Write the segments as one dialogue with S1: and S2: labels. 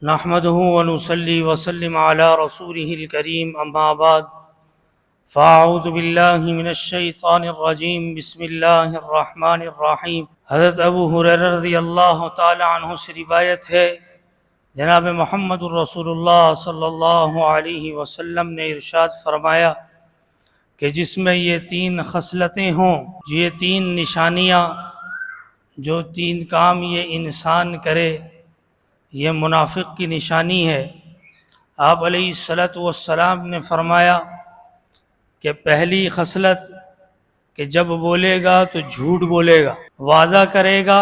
S1: نحمده ونصلي وسلم على رسوله الكريم اما بعد فاعوذ باللہ من الشیطان الرجیم بسم اللہ الرحمن الرحیم۔ حضرت ابو ہریرہ رضی اللہ تعالی عنہ سے روایت ہے، جناب محمد الرسول اللہ صلی اللہ علیہ وسلم نے ارشاد فرمایا کہ جس میں یہ تین خصلتیں ہوں، یہ تین نشانیاں، جو تین کام یہ انسان کرے، یہ منافق کی نشانی ہے۔ آپ علیہ الصلوۃ والسلام نے فرمایا کہ پہلی خصلت کہ جب بولے گا تو جھوٹ بولے گا، وعدہ کرے گا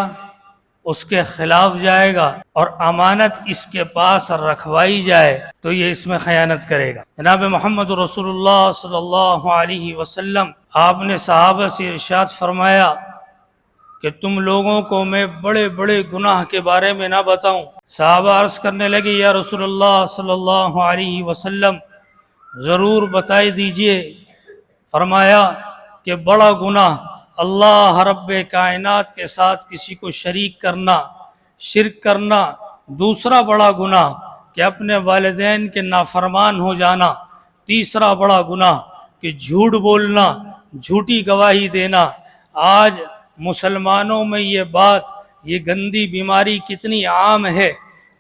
S1: اس کے خلاف جائے گا، اور امانت اس کے پاس رکھوائی جائے تو یہ اس میں خیانت کرے گا۔ جناب محمد رسول اللہ صلی اللہ علیہ وسلم آپ نے صحابہ سے ارشاد فرمایا کہ تم لوگوں کو میں بڑے بڑے گناہ کے بارے میں نہ بتاؤں؟ صحابہ عرض کرنے لگے یا رسول اللہ صلی اللہ علیہ وسلم ضرور بتائی دیجئے۔ فرمایا کہ بڑا گناہ اللہ رب کائنات کے ساتھ کسی کو شریک کرنا، شرک کرنا۔ دوسرا بڑا گناہ کہ اپنے والدین کے نافرمان ہو جانا۔ تیسرا بڑا گناہ کہ جھوٹ بولنا، جھوٹی گواہی دینا۔ آج مسلمانوں میں یہ بات، یہ گندی بیماری کتنی عام ہے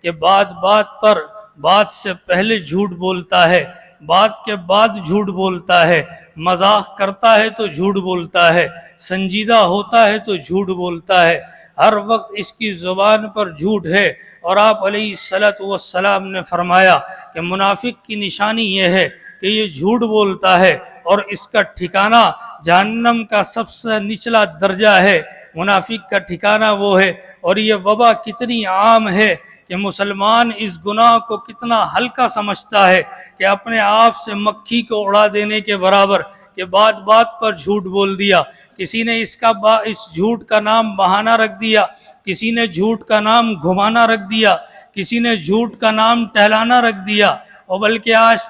S1: کہ بات بات پر، بات سے پہلے جھوٹ بولتا ہے، بات کے بعد جھوٹ بولتا ہے، مذاق کرتا ہے تو جھوٹ بولتا ہے، سنجیدہ ہوتا ہے تو جھوٹ بولتا ہے، ہر وقت اس کی زبان پر جھوٹ ہے۔ اور آپ علیہ الصلوۃ والسلام نے فرمایا کہ منافق کی نشانی یہ ہے کہ یہ جھوٹ بولتا ہے اور اس کا ٹھکانہ جہنم کا سب سے نچلا درجہ ہے۔ منافق کا ٹھکانہ وہ ہے، اور یہ وبا کتنی عام ہے کہ مسلمان اس گناہ کو کتنا ہلکا سمجھتا ہے کہ اپنے آپ سے مکھی کو اڑا دینے کے برابر، کہ بات بات پر جھوٹ بول دیا۔ کسی نے اس جھوٹ کا نام بہانہ رکھ دیا، کسی نے جھوٹ کا نام گھمانا رکھ دیا، کسی نے جھوٹ کا نام ٹہلانا رکھ دیا، اور بلکہ آج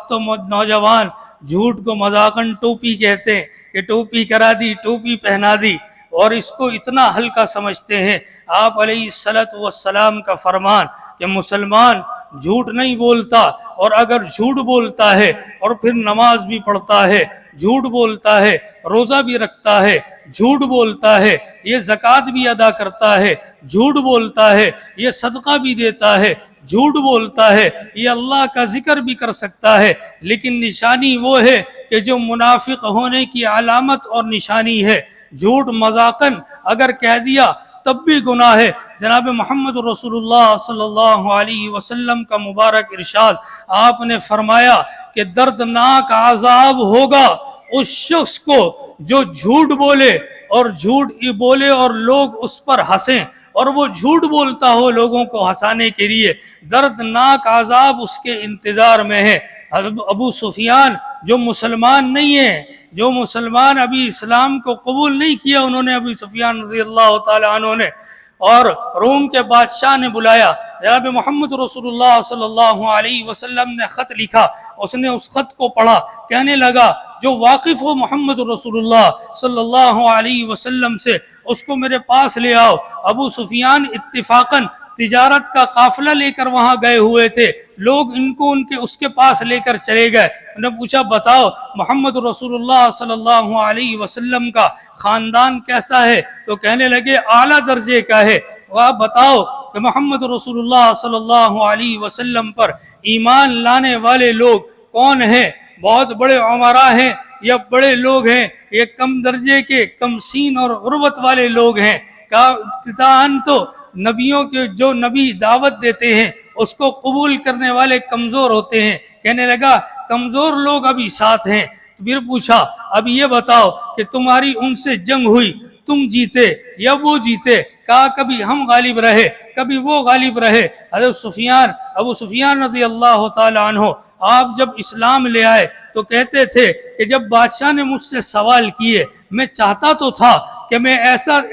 S1: تو نوجوان جھوٹ کو مذاقاً ٹوپی کہتے ہیں کہ ٹوپی کرا دی، ٹوپی پہنا دی، اور اس کو اتنا ہلکا سمجھتے ہیں۔ آپ علیہ الصلوۃ والسلام کا فرمان کہ مسلمان جھوٹ نہیں بولتا، اور اگر جھوٹ بولتا ہے اور پھر نماز بھی پڑھتا ہے، جھوٹ بولتا ہے، روزہ بھی رکھتا ہے، جھوٹ بولتا ہے، یہ زکوٰۃ بھی ادا کرتا ہے، جھوٹ بولتا ہے، یہ صدقہ بھی دیتا ہے، جھوٹ بولتا ہے، یہ اللہ کا ذکر بھی کر سکتا ہے، لیکن نشانی وہ ہے کہ جو منافق ہونے کی علامت اور نشانی ہے، جھوٹ مذاقاً اگر کہہ دیا تب بھی گناہ ہے۔ جناب محمد رسول اللہ صلی اللہ علیہ وسلم کا مبارک ارشاد، آپ نے فرمایا کہ دردناک عذاب ہوگا اس شخص کو جو جھوٹ بولے اور لوگ اس پر ہنسیں، اور وہ جھوٹ بولتا ہو لوگوں کو ہنسانے کے لیے۔ دردناک عذاب اس کے انتظار میں ہے۔ ابو سفیان جو مسلمان نہیں ہے، جو مسلمان ابھی اسلام کو قبول نہیں کیا، انہوں نے ابو سفیان رضی اللہ تعالی عنہ نے اور روم کے بادشاہ نے بلایا۔ جناب محمد رسول اللہ صلی اللہ علیہ وسلم نے خط لکھا، اس نے اس خط کو پڑھا، کہنے لگا جو واقف ہو محمد رسول اللہ صلی اللہ علیہ وسلم سے اس کو میرے پاس لے آؤ۔ ابو سفیان اتفاقاً تجارت کا قافلہ لے کر وہاں گئے ہوئے تھے، لوگ اس کے پاس لے کر چلے گئے۔ انہوں نے پوچھا بتاؤ محمد رسول اللہ صلی اللہ علیہ وسلم کا خاندان کیسا ہے؟ تو کہنے لگے اعلیٰ درجے کا ہے۔ آپ بتاؤ کہ محمد رسول اللہ صلی اللہ علیہ وسلم پر ایمان لانے والے لوگ کون ہیں؟ بہت بڑے عمراء ہیں یا بڑے لوگ ہیں؟ یہ کم درجے کے، کم سین اور غربت والے لوگ ہیں؟ ابتداءً تو نبیوں کے جو نبی دعوت دیتے ہیں اس کو قبول کرنے والے کمزور ہوتے ہیں۔ کہنے لگا کمزور لوگ ابھی ساتھ ہیں۔ تو پھر پوچھا اب یہ بتاؤ کہ تمہاری ان سے جنگ ہوئی، تم جیتے یا وہ جیتے؟ کہا کبھی ہم غالب رہے، کبھی وہ غالب رہے۔ ابو سفیان رضی اللہ تعالی عنہ آپ جب اسلام لے آئے تو کہتے تھے کہ جب بادشاہ نے مجھ سے سوال کیے، میں چاہتا تو تھا کہ میں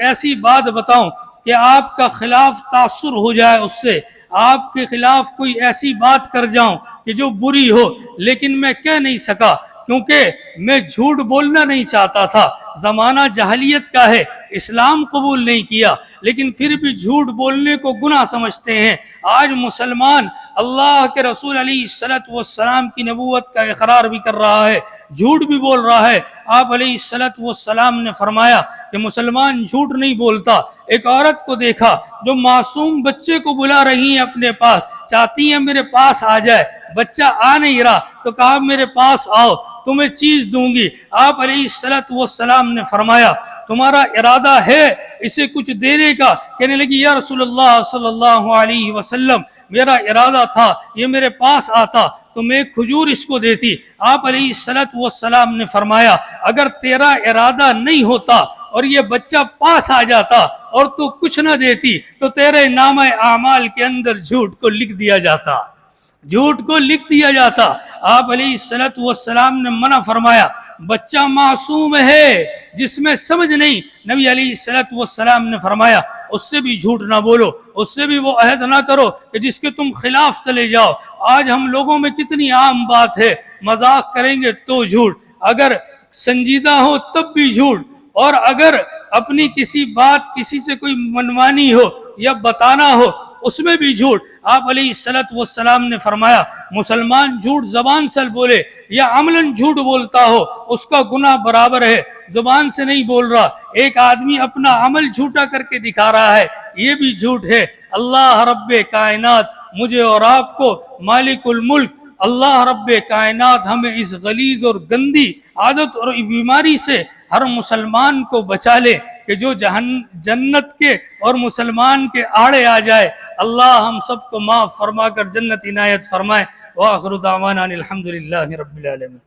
S1: ایسی بات بتاؤں کہ آپ کا خلاف تاثر ہو جائے، اس سے آپ کے خلاف کوئی ایسی بات کر جاؤں کہ جو بری ہو، لیکن میں کہہ نہیں سکا، کیونکہ میں جھوٹ بولنا نہیں چاہتا تھا، زمانہ جاہلیت کا ہے، اسلام قبول نہیں کیا، لیکن پھر بھی جھوٹ بولنے کو گناہ سمجھتے ہیں۔ آج مسلمان اللہ کے رسول علیہ الصلوۃ والسلام کی نبوت کا اقرار بھی کر رہا ہے، جھوٹ بھی بول رہا ہے۔ آپ علیہ الصلوۃ والسلام نے فرمایا کہ مسلمان جھوٹ نہیں بولتا۔ ایک عورت کو دیکھا جو معصوم بچے کو بلا رہی ہیں اپنے پاس، چاہتی ہیں میرے پاس آ جائے، بچہ آ نہیں رہا تو کہا میرے پاس آؤ، تمہیں چیز دوں گی۔ آپ علیہ الصلوۃ والسلام نے فرمایا تمہارا ارادہ ہے اسے کچھ دینے کا؟ کہنے لگی یا رسول اللہ صلی اللہ علیہ وسلم میرا ارادہ تھا یہ میرے پاس آتا تو میں ایک کھجور اس کو دیتی۔ آپ علیہ الصلوۃ والسلام نے فرمایا اگر تیرا ارادہ نہیں ہوتا اور یہ بچہ پاس آ جاتا اور تو کچھ نہ دیتی تو تیرے نامہ اعمال کے اندر جھوٹ کو لکھ دیا جاتا، جھوٹ کو لکھ دیا جاتا۔ آپ علیہ الصلوۃ والسلام نے منع فرمایا، بچہ معصوم ہے جس میں سمجھ نہیں۔ نبی علیہ الصلوۃ والسلام نے فرمایا اس سے بھی جھوٹ نہ بولو، اس سے بھی وہ عہد نہ کرو کہ جس کے تم خلاف چلے جاؤ۔ آج ہم لوگوں میں کتنی عام بات ہے، مذاق کریں گے تو جھوٹ، اگر سنجیدہ ہو تب بھی جھوٹ، اور اگر اپنی کسی بات کسی سے کوئی منمانی ہو یا بتانا ہو اس میں بھی جھوٹ۔ آپ علیہ الصلوۃ والسلام نے فرمایا مسلمان جھوٹ زبان سے بولے یا عملاً جھوٹ بولتا ہو اس کا گناہ برابر ہے، زبان سے نہیں بول رہا، ایک آدمی اپنا عمل جھوٹا کر کے دکھا رہا ہے، یہ بھی جھوٹ ہے۔ اللہ رب کائنات مجھے اور آپ کو، مالک الملک اللہ رب کائنات ہمیں اس غلیظ اور گندی عادت اور بیماری سے ہر مسلمان کو بچا لے کہ جو جنت کے اور مسلمان کے آڑے آ جائے۔ اللہ ہم سب کو معاف فرما کر جنت عنایت فرمائے۔ وآخر دعوانا الحمدللہ رب العالمین۔